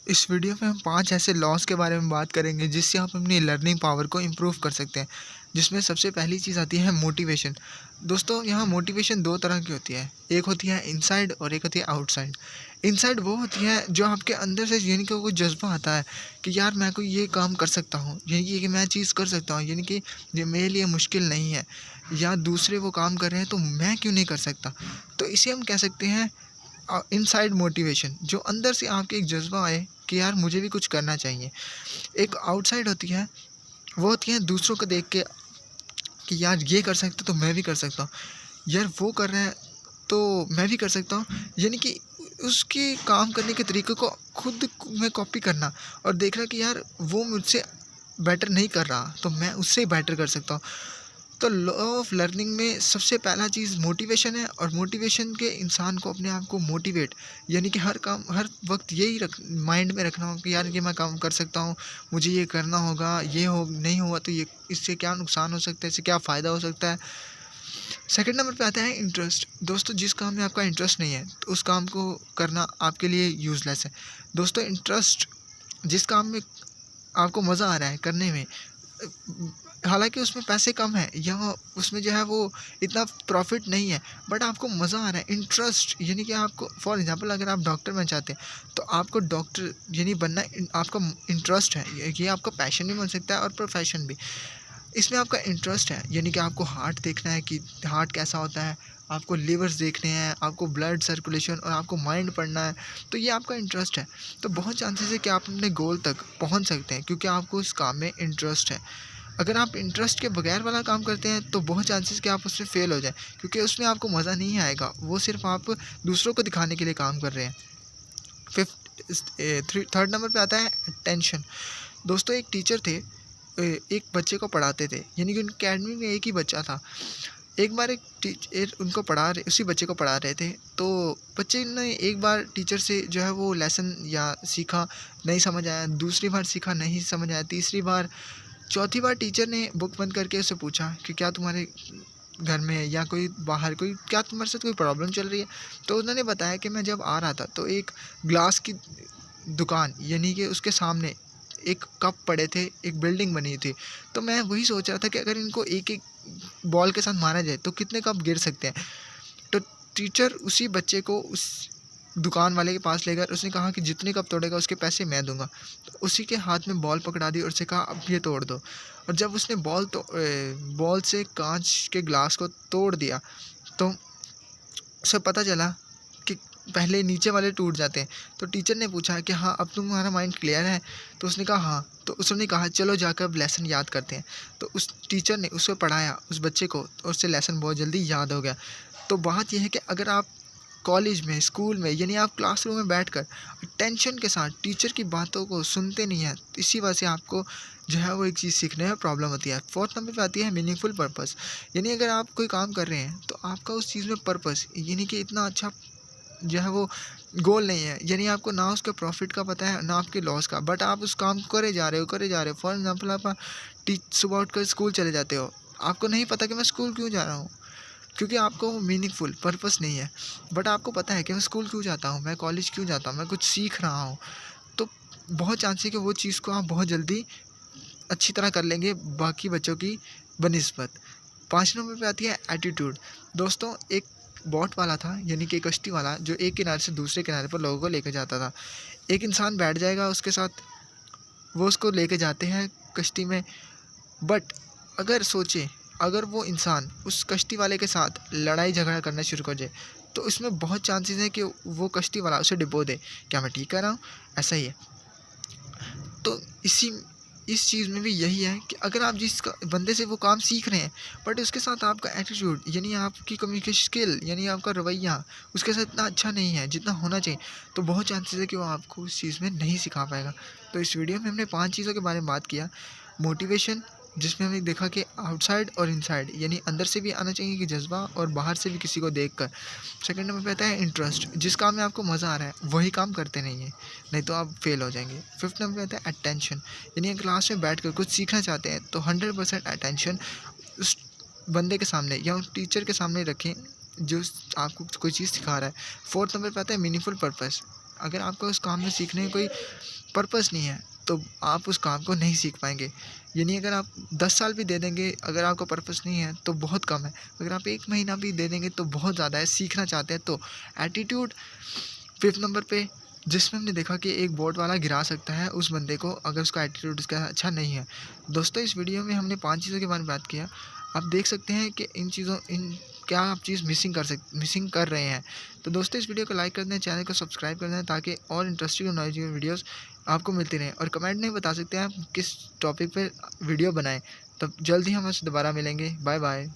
इस वीडियो में हम 5 ऐसे लॉज़ के बारे में बात करेंगे जिससे आप अपनी लर्निंग पावर को इम्प्रूव कर सकते हैं। जिसमें सबसे पहली चीज़ आती है मोटिवेशन। दोस्तों यहाँ मोटिवेशन 2 तरह की होती है। एक होती है इनसाइड और एक होती है आउटसाइड। इनसाइड वो होती है जो आपके अंदर से यानी कि वो जज़्बा आता है कि यार मैं कोई ये काम कर सकता हूँ, यानी कि मैं चीज़ कर सकता हूँ, यानी कि ये मेरे लिए मुश्किल नहीं है या दूसरे वो काम कर रहे हैं तो मैं क्यों नहीं कर सकता। तो इसे हम कह सकते हैं इनसाइड मोटिवेशन, जो अंदर से आपके एक जज़्बा आए कि यार मुझे भी कुछ करना चाहिए। एक आउटसाइड होती है, वो होती है दूसरों को देख के कि यार ये कर सकते तो मैं भी कर सकता हूँ, यार वो कर रहे हैं तो मैं भी कर सकता हूँ। यानी कि उसके काम करने के तरीके को खुद में कॉपी करना और देखना कि यार वो मुझसे बेटर नहीं कर रहा तो मैं उससे बेटर कर सकता हूँ। तो लॉ ऑफ लर्निंग में सबसे पहला चीज़ मोटिवेशन है और मोटिवेशन के इंसान को अपने आप को मोटिवेट यानी कि हर काम हर वक्त यही रख माइंड में रखना हो कि यार ये मैं काम कर सकता हूँ, मुझे ये करना होगा, ये हो नहीं हुआ तो ये इससे क्या नुकसान हो सकता है, इससे क्या फ़ायदा हो सकता है। सेकंड नंबर पे आता है इंटरेस्ट। दोस्तों जिस काम में आपका इंटरेस्ट नहीं है तो उस काम को करना आपके लिए यूज़लेस है। दोस्तों इंटरेस्ट जिस काम में आपको मज़ा आ रहा है करने में, हालाँकि उसमें पैसे कम हैं या उसमें जो है वो इतना प्रॉफ़िट नहीं है, बट आपको मज़ा आ रहा है, इंटरेस्ट यानी कि आपको फॉर एग्ज़ाम्पल अगर आप डॉक्टर बनना चाहते हैं, तो आपको डॉक्टर यानी बनना आपका इंटरेस्ट है, ये आपका पैशन भी बन सकता है और प्रोफ़ेशन भी। इसमें आपका इंटरेस्ट है, यानी कि आपको हार्ट देखना है कि हार्ट कैसा होता है, आपको लिवर्स देखने हैं, आपको ब्लड सर्कुलेशन और आपको माइंड पढ़ना है, तो ये आपका इंटरेस्ट है। तो बहुत चांसेस है कि आप अपने गोल तक पहुँच सकते हैं क्योंकि आपको उस काम में इंटरेस्ट है। अगर आप इंटरेस्ट के बगैर वाला काम करते हैं तो बहुत चांसेस कि आप उसमें फ़ेल हो जाएँ क्योंकि उसमें आपको मज़ा नहीं आएगा, वो सिर्फ़ आप दूसरों को दिखाने के लिए काम कर रहे हैं। थर्ड नंबर पे आता है अटेंशन। दोस्तों एक टीचर थे, एक बच्चे को पढ़ाते थे, यानी कि उनकी अकेडमी में एक ही बच्चा था। एक बार एक टीचर उनको पढ़ा रहे उसी बच्चे को पढ़ा रहे थे, तो बच्चे ने एक बार टीचर से जो है वो लेसन या सीखा, नहीं समझ आया, दूसरी बार सीखा नहीं समझ आया, तीसरी बार, चौथी बार टीचर ने बुक बंद करके उससे पूछा कि क्या तुम्हारे घर में या कोई बाहर कोई क्या तुम्हारे साथ कोई प्रॉब्लम चल रही है। तो उन्होंने बताया कि मैं जब आ रहा था तो एक ग्लास की दुकान यानी कि उसके सामने एक कप पड़े थे, एक बिल्डिंग बनी थी, तो मैं वही सोच रहा था कि अगर इनको एक एक बॉल के साथ मारा जाए तो कितने कप गिर सकते हैं। तो टीचर उसी बच्चे को उस दुकान वाले के पास ले गए, उसने कहा कि जितने कप तोड़ेगा उसके पैसे मैं दूंगा। तो उसी के हाथ में बॉल पकड़ा दी और उससे कहा अब ये तोड़ दो। और जब उसने बॉल से कांच के ग्लास को तोड़ दिया तो उसे पता चला कि पहले नीचे वाले टूट जाते हैं। तो टीचर ने पूछा कि हाँ अब तुम्हारा माइंड क्लियर है, तो उसने कहा हाँ। तो उसने कहा चलो जाकर अब लेसन याद करते हैं। तो उस टीचर ने उसको पढ़ाया उस बच्चे को, और उससे लेसन बहुत जल्दी याद हो गया। तो बात यह है कि अगर आप कॉलेज में, स्कूल में, यानी आप क्लासरूम में बैठकर टेंशन के साथ टीचर की बातों को सुनते नहीं हैं, तो इसी वजह से आपको जो है वो एक चीज़ सीखने में प्रॉब्लम होती है। फोर्थ नंबर पे आती है मीनिंगफुल पर्पस। यानी अगर आप कोई काम कर रहे हैं तो आपका उस चीज़ में पर्पस यानी कि इतना अच्छा जो है वो गोल नहीं है, यानी आपको ना उसके प्रॉफिट का पता है ना आपके लॉस का, बट आप उस काम को करे जा रहे हो। फॉर एग्जांपल आप सुबह उठकर स्कूल चले जाते हो, आपको नहीं पता कि मैं स्कूल क्यों जा रहा हूँ क्योंकि आपको मीनिंगफुल पर्पस नहीं है, बट आपको पता है कि मैं स्कूल क्यों जाता हूँ, मैं कॉलेज क्यों जाता हूँ, मैं कुछ सीख रहा हूँ। तो बहुत चांस है कि वो चीज़ को आप बहुत जल्दी अच्छी तरह कर लेंगे बाकी बच्चों की बनिस्बत। 5 नंबर पे आती है एटीट्यूड। दोस्तों एक बोट वाला था, यानी कि कश्ती वाला, जो एक किनारे से दूसरे किनारे पर लोगों को लेकर जाता था। एक इंसान बैठ जाएगा उसके साथ, वो उसको लेके जाते हैं कश्ती में, बट अगर सोचें अगर वो इंसान उस कश्ती वाले के साथ लड़ाई झगड़ा करना शुरू कर जाए तो इसमें बहुत चांसेस हैं कि वो कश्ती वाला उसे डिबो दे। क्या मैं ठीक कह रहा हूँ? ऐसा ही है। तो इस चीज़ में भी यही है कि अगर आप जिस बंदे से वो काम सीख रहे हैं, बट उसके साथ आपका एटीट्यूड यानी आपकी कम्युनिकेशन स्किल यानी आपका रवैया उसके साथ इतना अच्छा नहीं है जितना होना चाहिए, तो बहुत चांसेस है कि वो आपको उस चीज़ में नहीं सिखा पाएगा। तो इस वीडियो में हमने 5 चीज़ों के बारे में बात किया। मोटिवेशन, जिसमें हमने देखा कि आउटसाइड और इनसाइड, यानी अंदर से भी आना चाहिए कि जज्बा, और बाहर से भी किसी को देखकर। सेकंड नंबर पे आता है इंटरेस्ट, जिस काम में आपको मज़ा आ रहा है वही काम करते नहीं है, नहीं तो आप फेल हो जाएंगे। फिफ्थ नंबर पे आता है अटेंशन, यानी अगर क्लास में बैठकर कुछ सीखना चाहते हैं तो 100% अटेंशन उस बंदे के सामने या उस टीचर के सामने रखें जो आपको कोई चीज़ सिखा रहा है। फोर्थ नंबर पे आता है मीनिंगफुल पर्पस, अगर आपको उस काम में सीखने में कोई पर्पस नहीं है तो आप उस काम को नहीं सीख पाएंगे। यानी अगर आप 10 साल भी दे देंगे, अगर आपको पर्पस नहीं है तो बहुत कम है। अगर आप 1 महीना भी दे देंगे तो बहुत ज़्यादा है। सीखना चाहते हैं तो एटीट्यूड 5th नंबर पे, जिसमें हमने देखा कि एक बोर्ड वाला गिरा सकता है उस बंदे को अगर उसका एटीट्यूड उसका अच्छा नहीं है। दोस्तों इस वीडियो में हमने 5 चीज़ों के बारे में बात किया। आप देख सकते हैं कि इन क्या आप चीज़ मिसिंग कर रहे हैं। तो दोस्तों इस वीडियो को लाइक कर दें, चैनल को सब्सक्राइब कर दें ताकि और इंटरेस्टिंग और नॉलेजेबल वीडियोस आपको मिलती रहें। और कमेंट में बता सकते हैं आप किस टॉपिक पे वीडियो बनाएं। तब जल्द ही हम आपसे दोबारा मिलेंगे। Bye bye.